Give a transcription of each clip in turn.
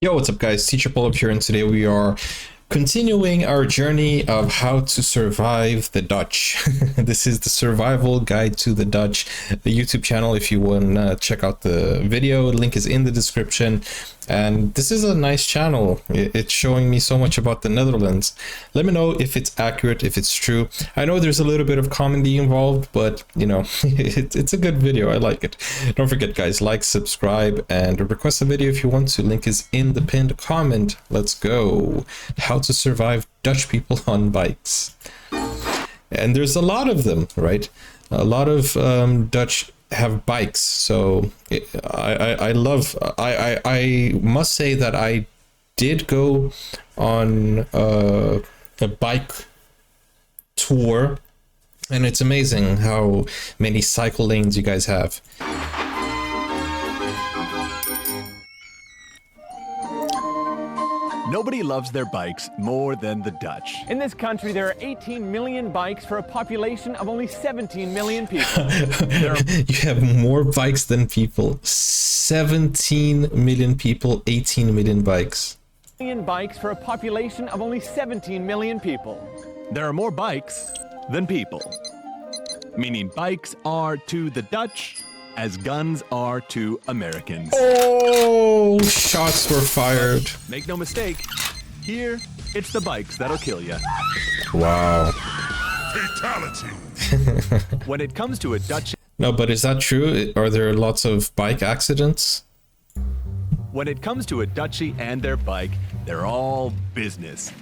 Yo, what's up guys? Teacher Paul up here, and today we are continuing our journey of how to survive the Dutch. This is the survival guide to the Dutch, the YouTube channel. If you want to check out the video, link is in the description. And this is a nice channel. It's showing me so much about the Netherlands. Let me know if it's accurate, if it's true. I know there's a little bit of comedy involved, but you know, it's a good video. I like it. Don't forget guys, like, subscribe, and request a video if you want to. Link is in the pinned comment. Let's go. How to survive Dutch people on bikes. And there's a lot of them, right? A lot of Dutch have bikes, so I must say that I did go on a bike tour, and it's amazing how many cycle lanes you guys have. Nobody loves their bikes more than the Dutch. In this country, there are 18 million bikes for a population of only 17 million people. You have more bikes than people. 17 million people, 18 million bikes. Bikes for a population of only 17 million people. There are more bikes than people. Meaning bikes are to the Dutch as guns are to Americans. Oh, shots were fired. Make no mistake, here it's the bikes that'll kill you. Wow. Fatality. When it comes to a Dutch... No, but is that true? Are there lots of bike accidents? When it comes to a Dutchie and their bike, they're all business.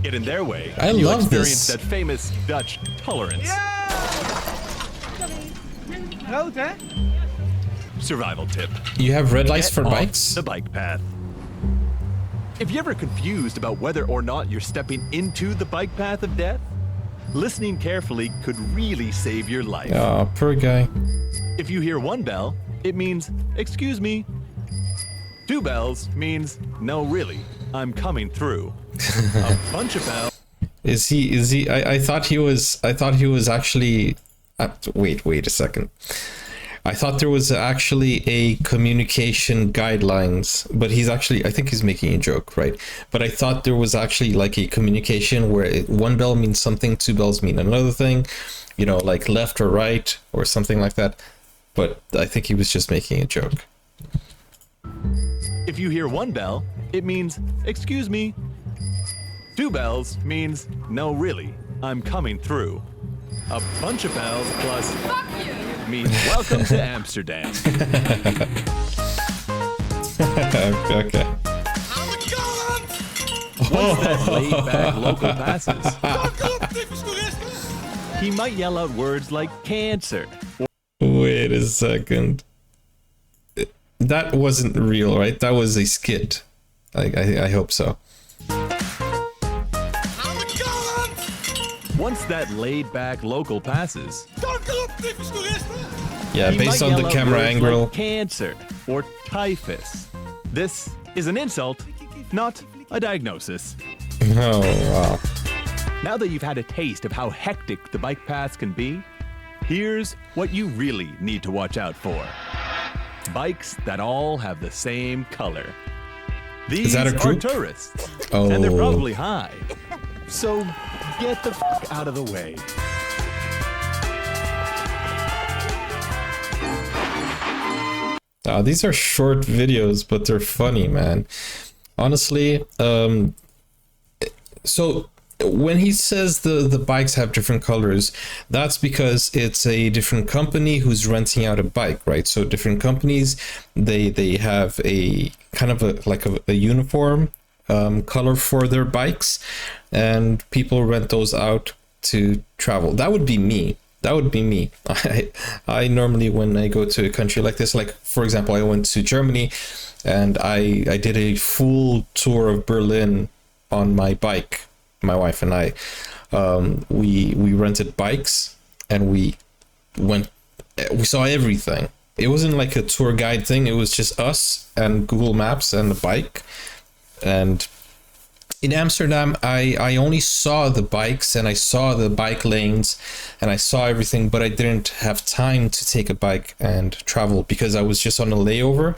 Get in their way, I and you love experience this. that famous Dutch tolerance. Rood, hè? Survival tip. You have red lights for Get off bikes? the bike path. If you're ever confused about whether or not you're stepping into the bike path of death, listening carefully could really save your life. Oh, poor guy. If you hear one bell, it means, excuse me. Two bells means, no really, I'm coming through. A bunch of bells. Is he, I thought he was actually, wait a second. I thought there was actually a communication guidelines, but he's actually, I think he's making a joke, right? But I thought there was actually like a communication where one bell means something, two bells mean another thing, you know, like left or right or something like that. But I think he was just making a joke. If you hear one bell, it means, excuse me. Two bells means, no really, I'm coming through. A bunch of bells plus means welcome to Amsterdam. Okay. Once that laid-back local passes, he might yell out words like cancer. Wait a second. That wasn't real, right? That was a skit. I hope so. Once that laid-back local passes, Yeah, he based might on the yell out camera words angle. like cancer or typhus. This is an insult, not a diagnosis. Oh, wow. Now that you've had a taste of how hectic the bike paths can be, here's what you really need to watch out for. Bikes that all have the same color. These that a are group? tourists, Oh. and they're probably high. So get the f*** out of the way. These are short videos, but they're funny, man. Honestly, so when he says the bikes have different colors, that's because it's a different company who's renting out a bike, right? So different companies, they have a kind of a uniform color for their bikes, and people rent those out to travel. That would be me. That would be me. I normally, when I go to a country like this, like for example, I went to Germany and I did a full tour of Berlin on my bike. My wife and I, we rented bikes and we saw everything. It wasn't like a tour guide thing. It was just us and Google Maps and the bike. And in Amsterdam, I only saw the bikes and I saw the bike lanes and I saw everything, but I didn't have time to take a bike and travel because I was just on a layover.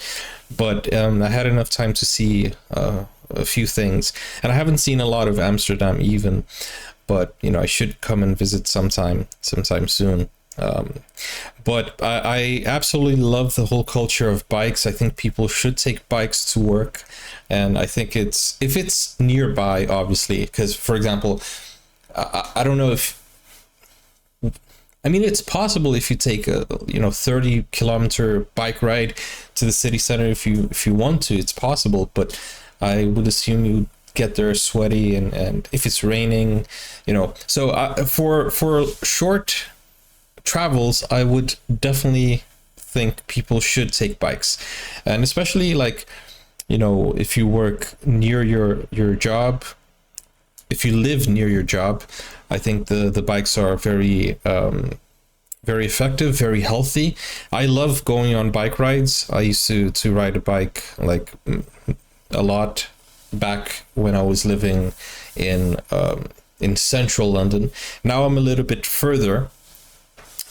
But I had enough time to see a few things, and I haven't seen a lot of Amsterdam even, but you know, I should come and visit sometime soon. But I absolutely love the whole culture of bikes. I think people should take bikes to work, and I think if it's nearby, obviously, because for example, I don't know if, I mean, it's possible if you take a 30-kilometer bike ride to the city center, if you want to, it's possible, but I would assume you get there sweaty, and if it's raining, so for short travels, I would definitely think people should take bikes, and especially if you work near your job, if you live near your job, I think the bikes are very effective, very healthy. I love going on bike rides. I used to ride a bike a lot back when I was living in central London. Now I'm a little bit further,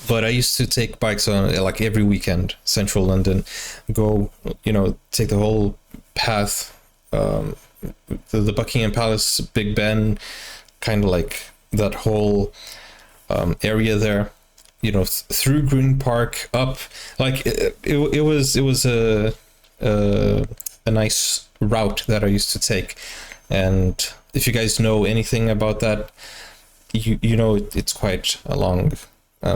but I used to take bikes on every weekend, central London, go, take the whole path, the Buckingham Palace, Big Ben, kind of like that whole area there, through Green Park, up, it was a nice route that I used to take. And if you guys know anything about that, you know it's quite a long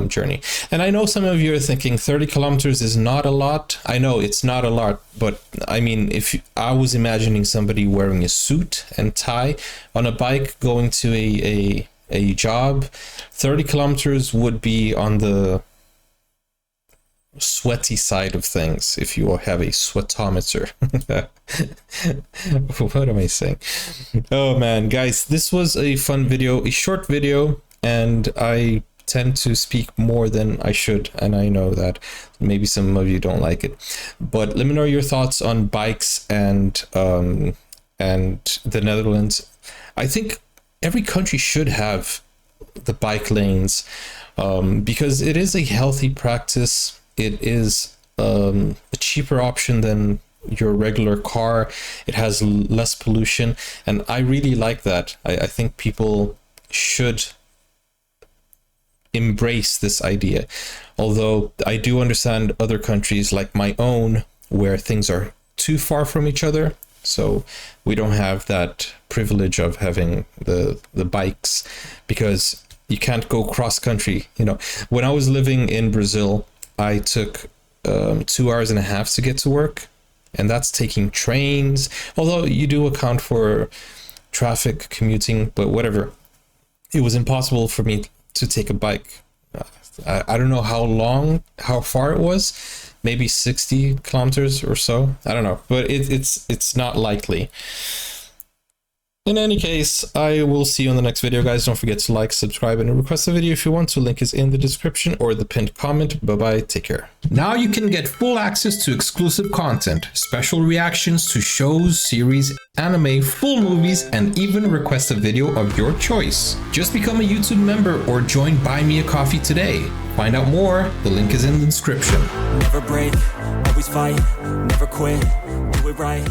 journey. And I know some of you are thinking 30 kilometers is not a lot. I know it's not a lot, but I mean, I was imagining somebody wearing a suit and tie on a bike going to a job, 30 kilometers would be on the sweaty side of things if you have a sweatometer. What am I saying? Oh man, guys, this was a fun video, a short video, and I tend to speak more than I should, and I know that maybe some of you don't like it, but let me know your thoughts on bikes and the Netherlands. I think every country should have the bike lanes, because it is a healthy practice. It is a cheaper option than your regular car. It has less pollution, and I really like that. I think people should embrace this idea, although I do understand other countries like my own where things are too far from each other, so we don't have that privilege of having the bikes, because you can't go cross country. When I was living in Brazil, I took 2 hours and a half to get to work, and that's taking trains, although you do account for traffic, commuting, but whatever. It was impossible for me to take a bike. I don't know how far it was, maybe 60 kilometers or so, I don't know, but it's not likely. In any case, I will see you in the next video, guys. Don't forget to like, subscribe, and request a video if you want to. Link is in the description or the pinned comment. Bye bye, take care. Now you can get full access to exclusive content, special reactions to shows, series, anime, full movies, and even request a video of your choice. Just become a YouTube member or join Buy Me a Coffee today. Find out more, the link is in the description. Never break, always fight, never quit, do it right.